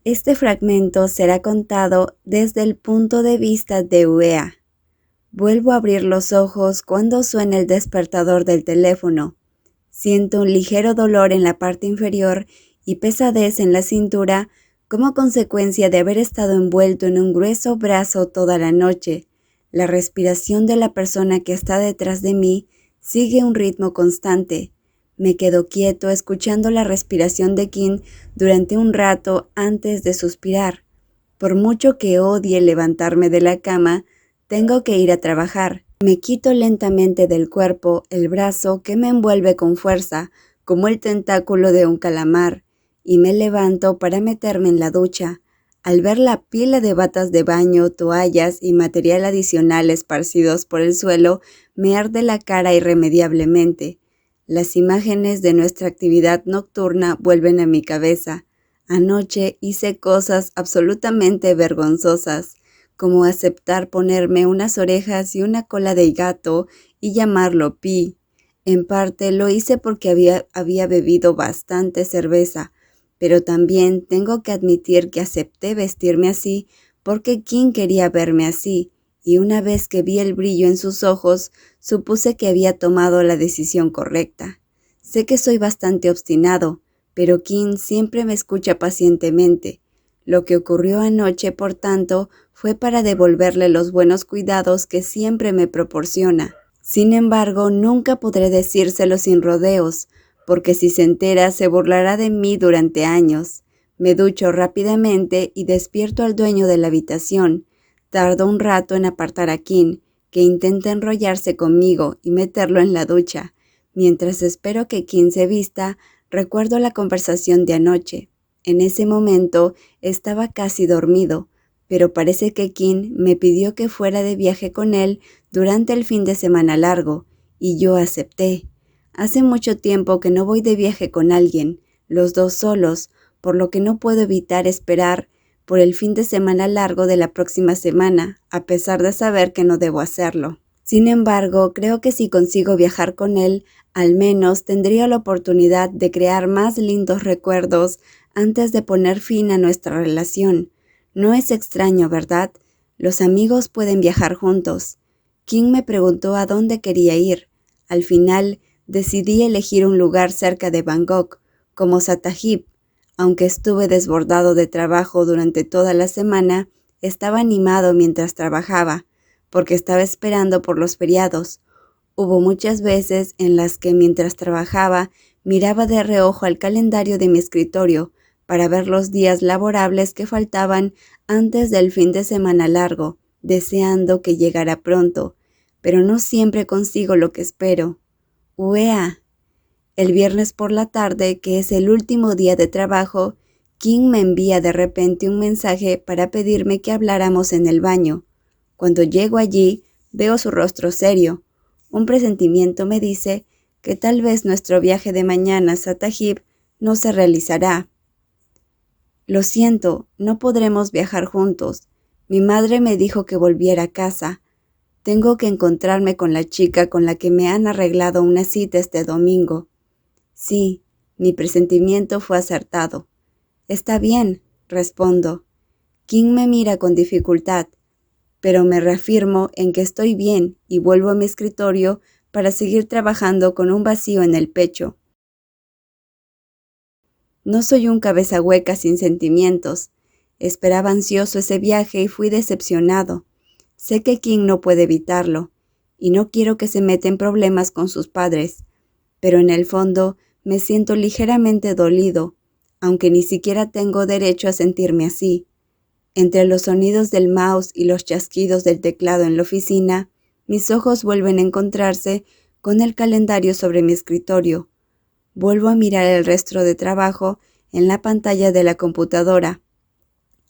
Este fragmento será contado desde el punto de vista de Uea. Vuelvo a abrir los ojos cuando suena el despertador del teléfono. Siento un ligero dolor en la parte inferior y pesadez en la cintura como consecuencia de haber estado envuelto en un grueso brazo toda la noche. La respiración de la persona que está detrás de mí sigue un ritmo constante. Me quedo quieto escuchando la respiración de Kim durante un rato antes de suspirar. Por mucho que odie levantarme de la cama, tengo que ir a trabajar. Me quito lentamente del cuerpo el brazo que me envuelve con fuerza, como el tentáculo de un calamar, y me levanto para meterme en la ducha. Al ver la pila de batas de baño, toallas y material adicional esparcidos por el suelo, me arde la cara irremediablemente. Las imágenes de nuestra actividad nocturna vuelven a mi cabeza. Anoche hice cosas absolutamente vergonzosas, como aceptar ponerme unas orejas y una cola de gato y llamarlo Pi. En parte lo hice porque había bebido bastante cerveza, pero también tengo que admitir que acepté vestirme así porque Kim quería verme así, y una vez que vi el brillo en sus ojos, supuse que había tomado la decisión correcta. Sé que soy bastante obstinado, pero Kim siempre me escucha pacientemente. Lo que ocurrió anoche, por tanto, fue para devolverle los buenos cuidados que siempre me proporciona. Sin embargo, nunca podré decírselo sin rodeos, porque si se entera se burlará de mí durante años. Me ducho rápidamente y despierto al dueño de la habitación. Tardo un rato en apartar a Kim, que intenta enrollarse conmigo y meterlo en la ducha. Mientras espero que Kim se vista, recuerdo la conversación de anoche. En ese momento estaba casi dormido, pero parece que Kim me pidió que fuera de viaje con él durante el fin de semana largo, y yo acepté. Hace mucho tiempo que no voy de viaje con alguien, los dos solos, por lo que no puedo evitar esperar por el fin de semana largo de la próxima semana, a pesar de saber que no debo hacerlo. Sin embargo, creo que si consigo viajar con él, al menos tendría la oportunidad de crear más lindos recuerdos antes de poner fin a nuestra relación. No es extraño, ¿verdad? Los amigos pueden viajar juntos. Kim me preguntó a dónde quería ir. Al final, decidí elegir un lugar cerca de Bangkok, como Sattahip. Aunque estuve desbordado de trabajo durante toda la semana, estaba animado mientras trabajaba, porque estaba esperando por los feriados. Hubo muchas veces en las que mientras trabajaba miraba de reojo al calendario de mi escritorio para ver los días laborables que faltaban antes del fin de semana largo, deseando que llegara pronto, pero no siempre consigo lo que espero. ¡Uea! El viernes por la tarde, que es el último día de trabajo, Kim me envía de repente un mensaje para pedirme que habláramos en el baño. Cuando llego allí, veo su rostro serio. Un presentimiento me dice que tal vez nuestro viaje de mañana a Sattahip no se realizará. Lo siento, no podremos viajar juntos. Mi madre me dijo que volviera a casa. Tengo que encontrarme con la chica con la que me han arreglado una cita este domingo. Sí, mi presentimiento fue acertado. Está bien, respondo. Kim me mira con dificultad, pero me reafirmo en que estoy bien y vuelvo a mi escritorio para seguir trabajando con un vacío en el pecho. No soy un cabeza hueca sin sentimientos. Esperaba ansioso ese viaje y fui decepcionado. Sé que Kim no puede evitarlo, y no quiero que se meta en problemas con sus padres, pero en el fondo me siento ligeramente dolido, aunque ni siquiera tengo derecho a sentirme así. Entre los sonidos del mouse y los chasquidos del teclado en la oficina, mis ojos vuelven a encontrarse con el calendario sobre mi escritorio. Vuelvo a mirar el resto de trabajo en la pantalla de la computadora,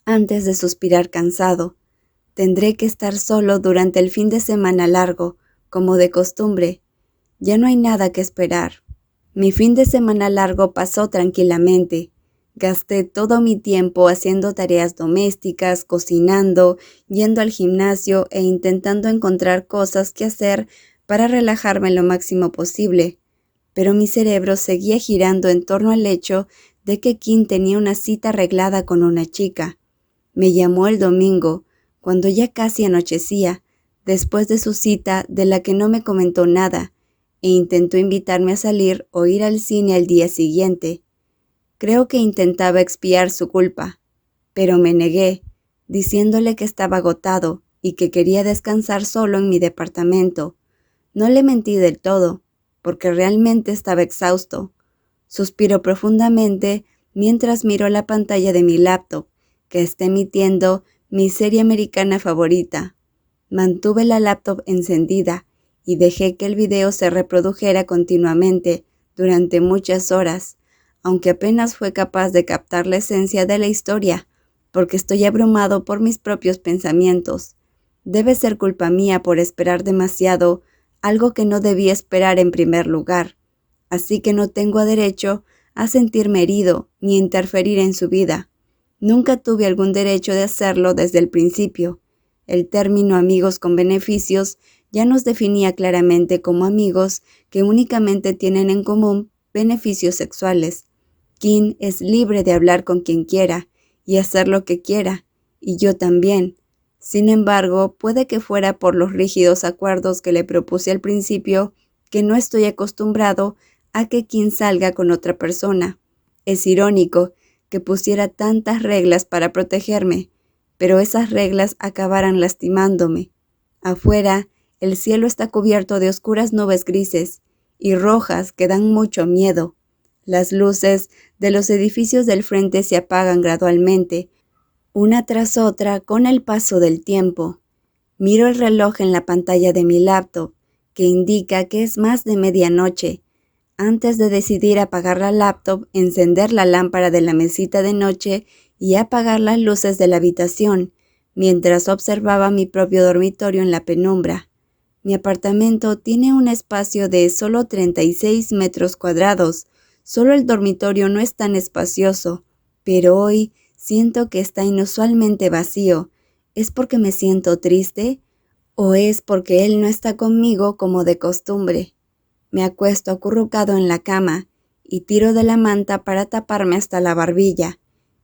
antes de suspirar cansado. Tendré que estar solo durante el fin de semana largo, como de costumbre. Ya no hay nada que esperar. Mi fin de semana largo pasó tranquilamente. Gasté todo mi tiempo haciendo tareas domésticas, cocinando, yendo al gimnasio e intentando encontrar cosas que hacer para relajarme lo máximo posible. Pero mi cerebro seguía girando en torno al hecho de que Kim tenía una cita arreglada con una chica. Me llamó el domingo, cuando ya casi anochecía, después de su cita de la que no me comentó nada, e intentó invitarme a salir o ir al cine al día siguiente. Creo que intentaba expiar su culpa, pero me negué, diciéndole que estaba agotado y que quería descansar solo en mi departamento. No le mentí del todo, porque realmente estaba exhausto. Suspiro profundamente mientras miro la pantalla de mi laptop, que está emitiendo mi serie americana favorita. Mantuve la laptop encendida y dejé que el video se reprodujera continuamente durante muchas horas, aunque apenas fue capaz de captar la esencia de la historia, porque estoy abrumado por mis propios pensamientos. Debe ser culpa mía por esperar demasiado, algo que no debía esperar en primer lugar. Así que no tengo derecho a sentirme herido ni interferir en su vida. Nunca tuve algún derecho de hacerlo desde el principio. El término amigos con beneficios ya nos definía claramente como amigos que únicamente tienen en común beneficios sexuales. Kim es libre de hablar con quien quiera y hacer lo que quiera, y yo también. Sin embargo, puede que fuera por los rígidos acuerdos que le propuse al principio que no estoy acostumbrado a que Kim salga con otra persona. Es irónico que pusiera tantas reglas para protegerme, pero esas reglas acabaran lastimándome. Afuera, el cielo está cubierto de oscuras nubes grises y rojas que dan mucho miedo. Las luces de los edificios del frente se apagan gradualmente, una tras otra con el paso del tiempo. Miro el reloj en la pantalla de mi laptop, que indica que es más de medianoche. Antes de decidir apagar la laptop, encender la lámpara de la mesita de noche y apagar las luces de la habitación, mientras observaba mi propio dormitorio en la penumbra. Mi apartamento tiene un espacio de solo 36 metros cuadrados. Solo el dormitorio no es tan espacioso, pero hoy siento que está inusualmente vacío. ¿Es porque me siento triste? ¿O es porque él no está conmigo como de costumbre? Me acuesto acurrucado en la cama y tiro de la manta para taparme hasta la barbilla.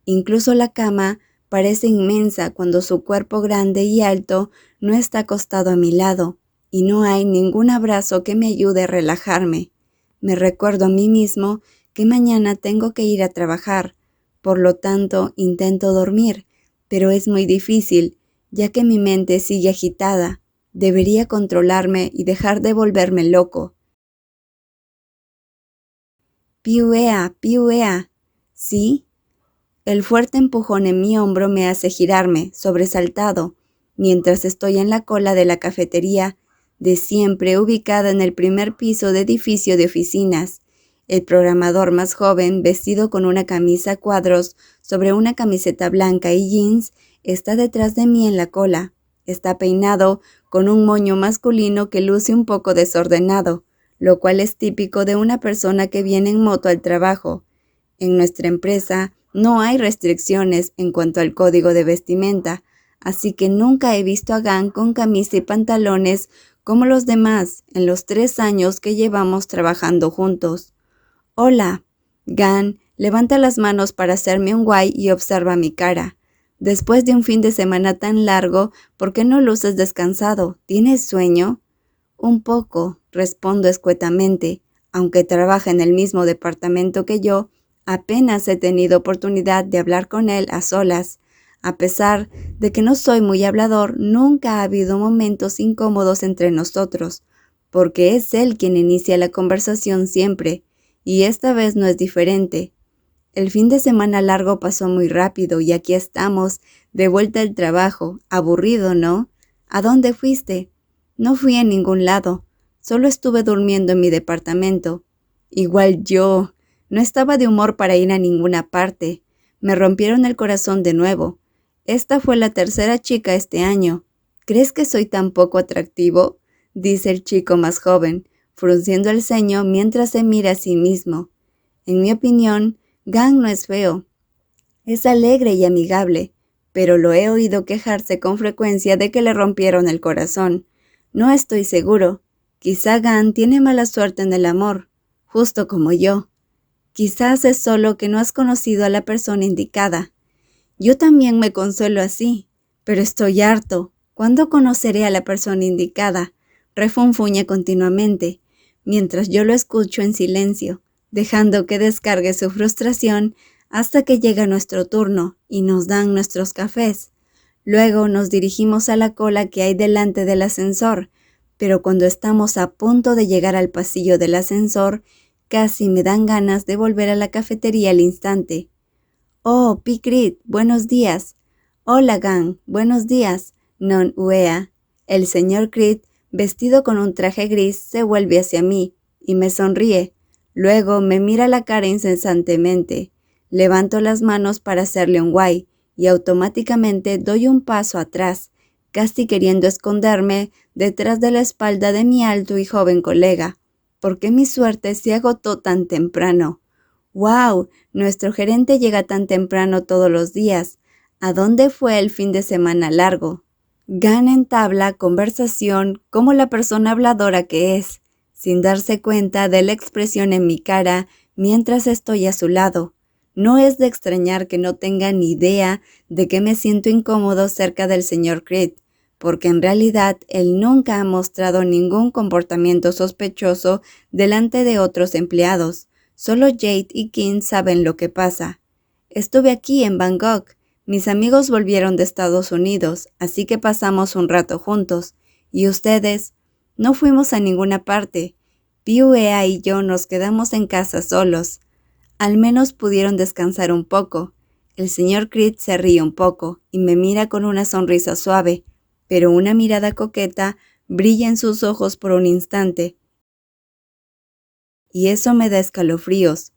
Incluso la cama parece inmensa cuando su cuerpo grande y alto no está acostado a mi lado, y no hay ningún abrazo que me ayude a relajarme. Me recuerdo a mí mismo que mañana tengo que ir a trabajar, por lo tanto intento dormir, pero es muy difícil, ya que mi mente sigue agitada. Debería controlarme y dejar de volverme loco. ¡Piuea! ¡Piuea! ¿Sí? El fuerte empujón en mi hombro me hace girarme, sobresaltado, mientras estoy en la cola de la cafetería, de siempre ubicada en el primer piso de edificio de oficinas. El programador más joven, vestido con una camisa a cuadros sobre una camiseta blanca y jeans, está detrás de mí en la cola. Está peinado con un moño masculino que luce un poco desordenado, lo cual es típico de una persona que viene en moto al trabajo. En nuestra empresa no hay restricciones en cuanto al código de vestimenta, así que nunca he visto a Gan con camisa y pantalones como los demás en los 3 años que llevamos trabajando juntos. Hola. Gan levanta las manos para hacerme un guay y observa mi cara. Después de un fin de semana tan largo, ¿por qué no luces descansado? ¿Tienes sueño? Un poco, respondo escuetamente. Aunque trabaja en el mismo departamento que yo, apenas he tenido oportunidad de hablar con él a solas. A pesar de que no soy muy hablador, nunca ha habido momentos incómodos entre nosotros, porque es él quien inicia la conversación siempre, y esta vez no es diferente. El fin de semana largo pasó muy rápido y aquí estamos, de vuelta al trabajo. Aburrido, ¿no? ¿A dónde fuiste? No fui a ningún lado, solo estuve durmiendo en mi departamento. Igual yo, no estaba de humor para ir a ninguna parte. Me rompieron el corazón de nuevo. Esta fue la tercera chica este año. ¿Crees que soy tan poco atractivo?, dice el chico más joven, frunciendo el ceño mientras se mira a sí mismo. En mi opinión, Gang no es feo. Es alegre y amigable, pero lo he oído quejarse con frecuencia de que le rompieron el corazón. No estoy seguro. Quizá Gan tiene mala suerte en el amor, justo como yo. Quizás es solo que no has conocido a la persona indicada. Yo también me consuelo así, pero estoy harto. ¿Cuándo conoceré a la persona indicada? Refunfuña continuamente, mientras yo lo escucho en silencio, dejando que descargue su frustración hasta que llega nuestro turno y nos dan nuestros cafés. Luego nos dirigimos a la cola que hay delante del ascensor, pero cuando estamos a punto de llegar al pasillo del ascensor, casi me dan ganas de volver a la cafetería al instante. «Oh, Picrit, buenos días». «Hola, Gang, buenos días». Non Uea. El señor Creed, vestido con un traje gris, se vuelve hacia mí y me sonríe. Luego me mira la cara incesantemente. Levanto las manos para hacerle un guay y automáticamente doy un paso atrás, casi queriendo esconderme detrás de la espalda de mi alto y joven colega. ¿Por qué mi suerte se agotó tan temprano? ¡Wow! Nuestro gerente llega tan temprano todos los días. ¿A dónde fue el fin de semana largo? Gan entabla conversación como la persona habladora que es, sin darse cuenta de la expresión en mi cara mientras estoy a su lado. No es de extrañar que no tenga ni idea de que me siento incómodo cerca del señor Creed, porque en realidad él nunca ha mostrado ningún comportamiento sospechoso delante de otros empleados. Solo Jade y Kim saben lo que pasa. Estuve aquí en Bangkok. Mis amigos volvieron de Estados Unidos, así que pasamos un rato juntos. ¿Y ustedes? No fuimos a ninguna parte. Piuea y yo nos quedamos en casa solos. Al menos pudieron descansar un poco. El señor Creed se ríe un poco y me mira con una sonrisa suave, pero una mirada coqueta brilla en sus ojos por un instante. Y eso me da escalofríos.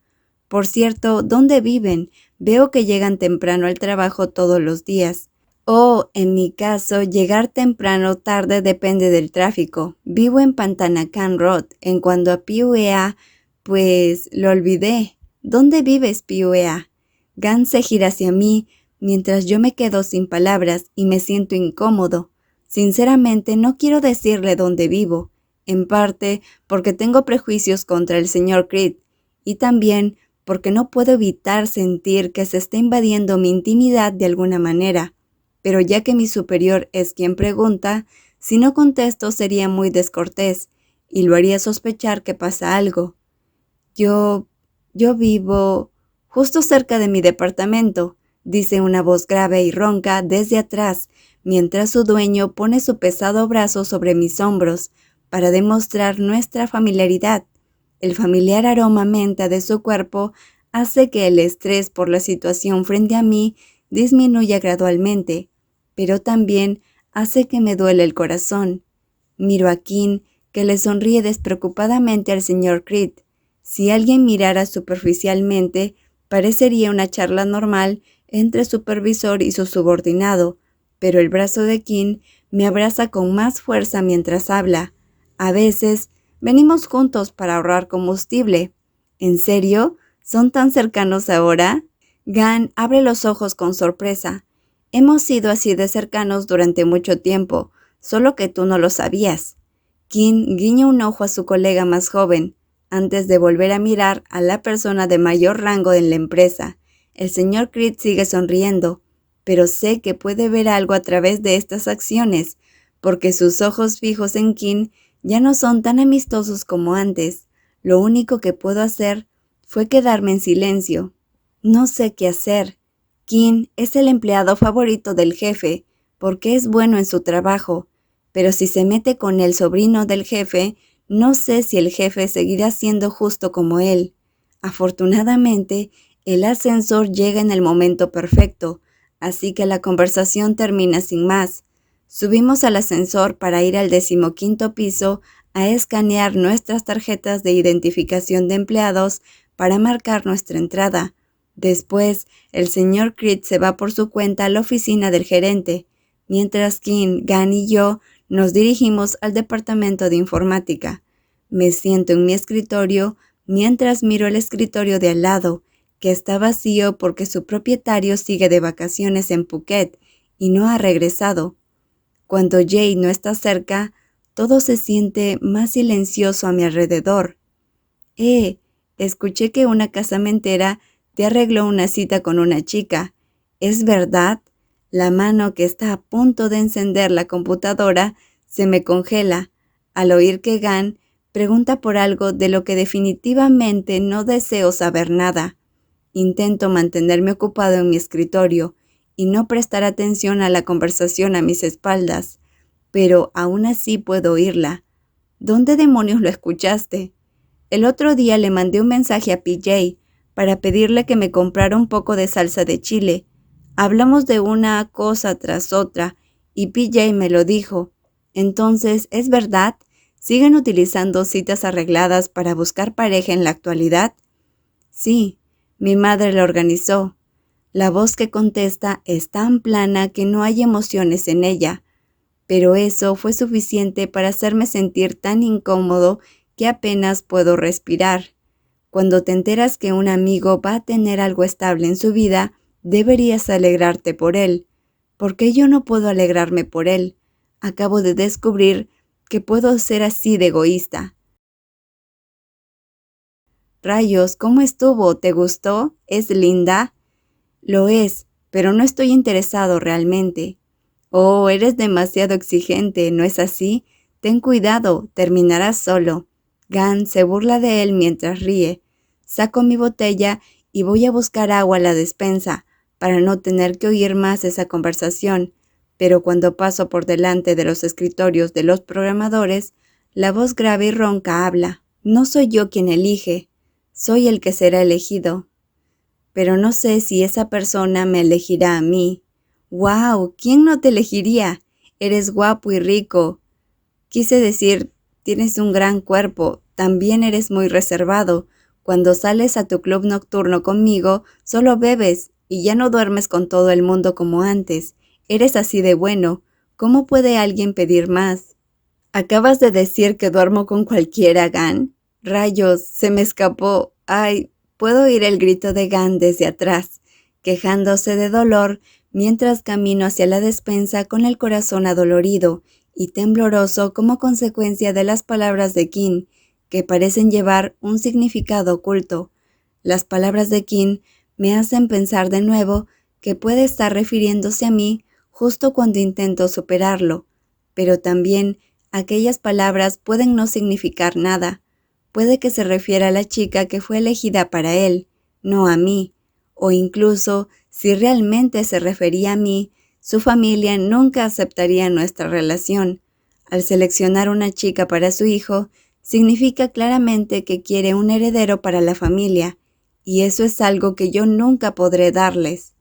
Por cierto, ¿dónde viven? Veo que llegan temprano al trabajo todos los días. Oh, en mi caso, llegar temprano o tarde depende del tráfico. Vivo en Pantanakan Road. En cuanto a Piuea, pues lo olvidé. ¿Dónde vives, Piuea? Gan se gira hacia mí mientras yo me quedo sin palabras y me siento incómodo. Sinceramente, no quiero decirle dónde vivo. En parte porque tengo prejuicios contra el señor Creed y también porque no puedo evitar sentir que se está invadiendo mi intimidad de alguna manera. Pero ya que mi superior es quien pregunta, si no contesto sería muy descortés y lo haría sospechar que pasa algo. Yo vivo justo cerca de mi departamento, dice una voz grave y ronca desde atrás, mientras su dueño pone su pesado brazo sobre mis hombros para demostrar nuestra familiaridad. El familiar aroma menta de su cuerpo hace que el estrés por la situación frente a mí disminuya gradualmente, pero también hace que me duele el corazón. Miro a Kim, que le sonríe despreocupadamente al señor Creed. Si alguien mirara superficialmente, parecería una charla normal entre supervisor y su subordinado, pero el brazo de Kim me abraza con más fuerza mientras habla. A veces, venimos juntos para ahorrar combustible. ¿En serio? ¿Son tan cercanos ahora? Gan abre los ojos con sorpresa. Hemos sido así de cercanos durante mucho tiempo, solo que tú no lo sabías. Kim guiña un ojo a su colega más joven, antes de volver a mirar a la persona de mayor rango en la empresa. El señor Creed sigue sonriendo, pero sé que puede ver algo a través de estas acciones, porque sus ojos fijos en Kim ya no son tan amistosos como antes. Lo único que puedo hacer fue quedarme en silencio. No sé qué hacer. Kim es el empleado favorito del jefe, porque es bueno en su trabajo, pero si se mete con el sobrino del jefe, no sé si el jefe seguirá siendo justo como él. Afortunadamente, el ascensor llega en el momento perfecto, así que la conversación termina sin más. Subimos al ascensor para ir al 15º piso a escanear nuestras tarjetas de identificación de empleados para marcar nuestra entrada. Después, el señor Creed se va por su cuenta a la oficina del gerente, mientras Kim, Gan y yo nos dirigimos al departamento de informática. Me siento en mi escritorio mientras miro el escritorio de al lado, que está vacío porque su propietario sigue de vacaciones en Phuket y no ha regresado. Cuando Jade no está cerca, todo se siente más silencioso a mi alrededor. escuché que una casamentera te arregló una cita con una chica. ¿Es verdad? La mano que está a punto de encender la computadora se me congela al oír que Gan pregunta por algo de lo que definitivamente no deseo saber nada. Intento mantenerme ocupado en mi escritorio y no prestar atención a la conversación a mis espaldas, pero aún así puedo oírla. ¿Dónde demonios lo escuchaste? El otro día le mandé un mensaje a PJ para pedirle que me comprara un poco de salsa de chile. Hablamos de una cosa tras otra y PJ me lo dijo. Entonces, ¿es verdad? ¿Siguen utilizando citas arregladas para buscar pareja en la actualidad? Sí, mi madre lo organizó. La voz que contesta es tan plana que no hay emociones en ella, pero eso fue suficiente para hacerme sentir tan incómodo que apenas puedo respirar. Cuando te enteras que un amigo va a tener algo estable en su vida, deberías alegrarte por él. ¿Por qué yo no puedo alegrarme por él? Acabo de descubrir que puedo ser así de egoísta. Rayos, ¿cómo estuvo? ¿Te gustó? ¿Es linda? Lo es, pero no estoy interesado realmente. Oh, eres demasiado exigente, ¿no es así? Ten cuidado, terminarás solo. Gan se burla de él mientras ríe. Saco mi botella y voy a buscar agua a la despensa para no tener que oír más esa conversación, pero cuando paso por delante de los escritorios de los programadores, la voz grave y ronca habla. No soy yo quien elige, soy el que será elegido. Pero no sé si esa persona me elegirá a mí. ¡Wow! ¿Quién no te elegiría? Eres guapo y rico. Quise decir, tienes un gran cuerpo, también eres muy reservado. Cuando sales a tu club nocturno conmigo, solo bebes y ya no duermes con todo el mundo como antes. Eres así de bueno. ¿Cómo puede alguien pedir más? ¿Acabas de decir que duermo con cualquiera, Gan? Rayos, se me escapó. Ay, puedo oír el grito de Gan desde atrás, quejándose de dolor mientras camino hacia la despensa con el corazón adolorido y tembloroso como consecuencia de las palabras de Kim, que parecen llevar un significado oculto. Las palabras de Kim me hacen pensar de nuevo que puede estar refiriéndose a mí justo cuando intento superarlo, pero también aquellas palabras pueden no significar nada. Puede que se refiera a la chica que fue elegida para él, no a mí, o incluso, si realmente se refería a mí, su familia nunca aceptaría nuestra relación. Al seleccionar una chica para su hijo, significa claramente que quiere un heredero para la familia, y eso es algo que yo nunca podré darles.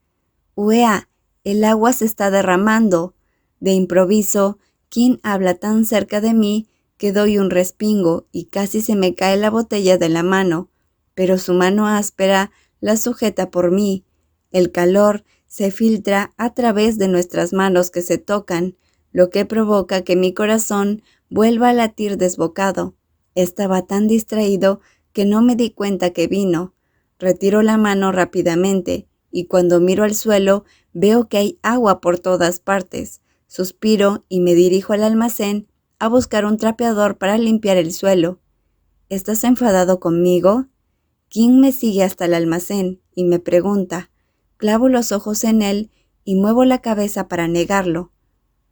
Uea, el agua se está derramando. De improviso, Kim habla tan cerca de mí que doy un respingo y casi se me cae la botella de la mano, pero su mano áspera la sujeta por mí. El calor se filtra a través de nuestras manos que se tocan, lo que provoca que mi corazón vuelva a latir desbocado. Estaba tan distraído que no me di cuenta que vino. Retiro la mano rápidamente y cuando miro al suelo veo que hay agua por todas partes. Suspiro y me dirijo al almacén a buscar un trapeador para limpiar el suelo. ¿Estás enfadado conmigo? Kim me sigue hasta el almacén y me pregunta. Clavo los ojos en él y muevo la cabeza para negarlo.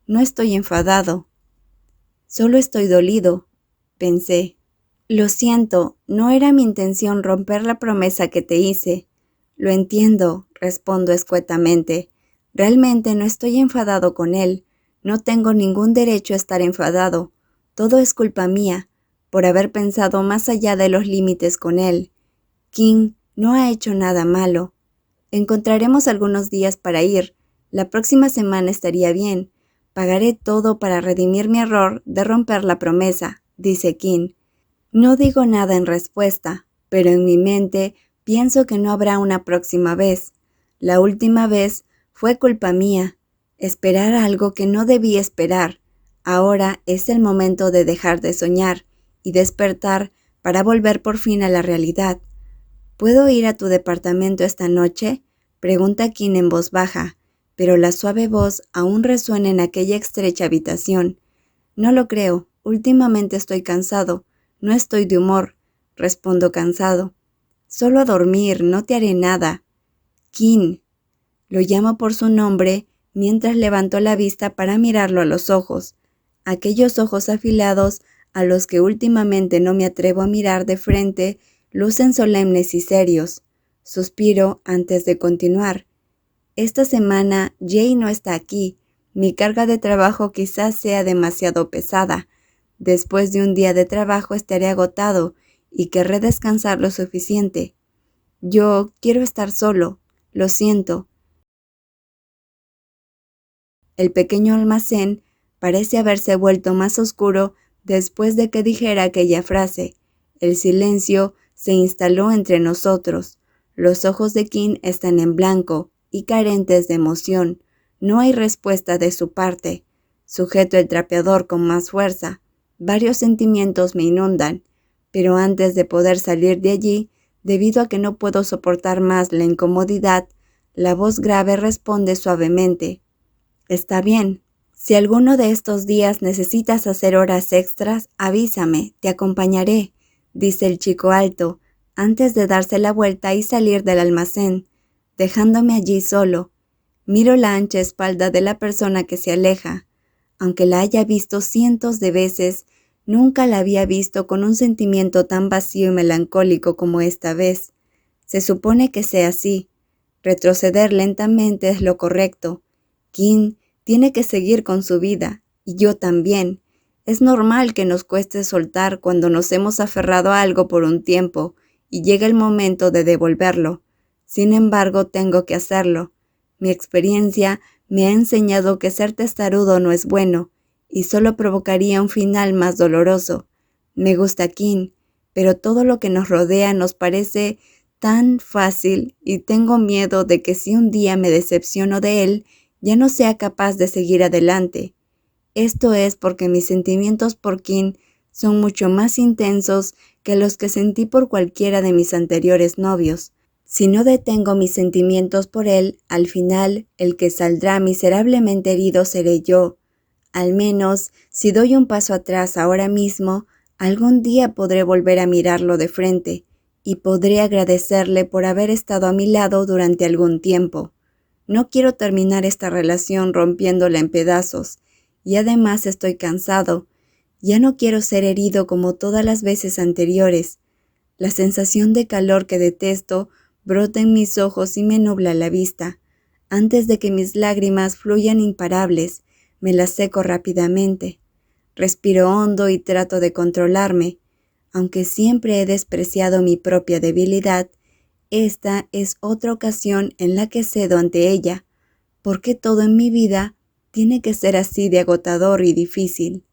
No estoy enfadado. Solo estoy dolido, pensé. Lo siento, no era mi intención romper la promesa que te hice. Lo entiendo, respondo escuetamente. Realmente no estoy enfadado con él. No tengo ningún derecho a estar enfadado. Todo es culpa mía, por haber pensado más allá de los límites con él. Kim no ha hecho nada malo. Encontraremos algunos días para ir. La próxima semana estaría bien. Pagaré todo para redimir mi error de romper la promesa, dice Kim. No digo nada en respuesta, pero en mi mente pienso que no habrá una próxima vez. La última vez fue culpa mía. Esperar algo que no debí esperar. Ahora es el momento de dejar de soñar y despertar para volver por fin a la realidad. ¿Puedo ir a tu departamento esta noche? Pregunta Kim en voz baja, pero la suave voz aún resuena en aquella estrecha habitación. No lo creo, últimamente estoy cansado. No estoy de humor, respondo cansado. Solo a dormir, no te haré nada. Kim. Lo llamo por su nombre mientras levanto la vista para mirarlo a los ojos, aquellos ojos afilados a los que últimamente no me atrevo a mirar de frente, lucen solemnes y serios. Suspiro antes de continuar. Esta semana Jay no está aquí. Mi carga de trabajo quizás sea demasiado pesada. Después de un día de trabajo estaré agotado y querré descansar lo suficiente. Yo quiero estar solo. Lo siento. El pequeño almacén parece haberse vuelto más oscuro después de que dijera aquella frase. El silencio se instaló entre nosotros. Los ojos de Kim están en blanco y carentes de emoción. No hay respuesta de su parte. Sujeto el trapeador con más fuerza. Varios sentimientos me inundan, pero antes de poder salir de allí, debido a que no puedo soportar más la incomodidad, la voz grave responde suavemente. Está bien. Si alguno de estos días necesitas hacer horas extras, avísame, te acompañaré, dice el chico alto, antes de darse la vuelta y salir del almacén, dejándome allí solo. Miro la ancha espalda de la persona que se aleja. Aunque la haya visto cientos de veces, nunca la había visto con un sentimiento tan vacío y melancólico como esta vez. Se supone que sea así. Retroceder lentamente es lo correcto. Kim tiene que seguir con su vida, y yo también. Es normal que nos cueste soltar cuando nos hemos aferrado a algo por un tiempo, y llega el momento de devolverlo. Sin embargo, tengo que hacerlo. Mi experiencia me ha enseñado que ser testarudo no es bueno, y solo provocaría un final más doloroso. Me gusta Kim, pero todo lo que nos rodea nos parece tan fácil, y tengo miedo de que si un día me decepciono de él, ya no sea capaz de seguir adelante. Esto es porque mis sentimientos por Kim son mucho más intensos que los que sentí por cualquiera de mis anteriores novios. Si no detengo mis sentimientos por él, al final, el que saldrá miserablemente herido seré yo. Al menos, si doy un paso atrás ahora mismo, algún día podré volver a mirarlo de frente, y podré agradecerle por haber estado a mi lado durante algún tiempo. No quiero terminar esta relación rompiéndola en pedazos, y además estoy cansado. Ya no quiero ser herido como todas las veces anteriores. La sensación de calor que detesto brota en mis ojos y me nubla la vista. Antes de que mis lágrimas fluyan imparables, me las seco rápidamente. Respiro hondo y trato de controlarme. Aunque siempre he despreciado mi propia debilidad, esta es otra ocasión en la que cedo ante ella. ¿Por qué todo en mi vida tiene que ser así de agotador y difícil?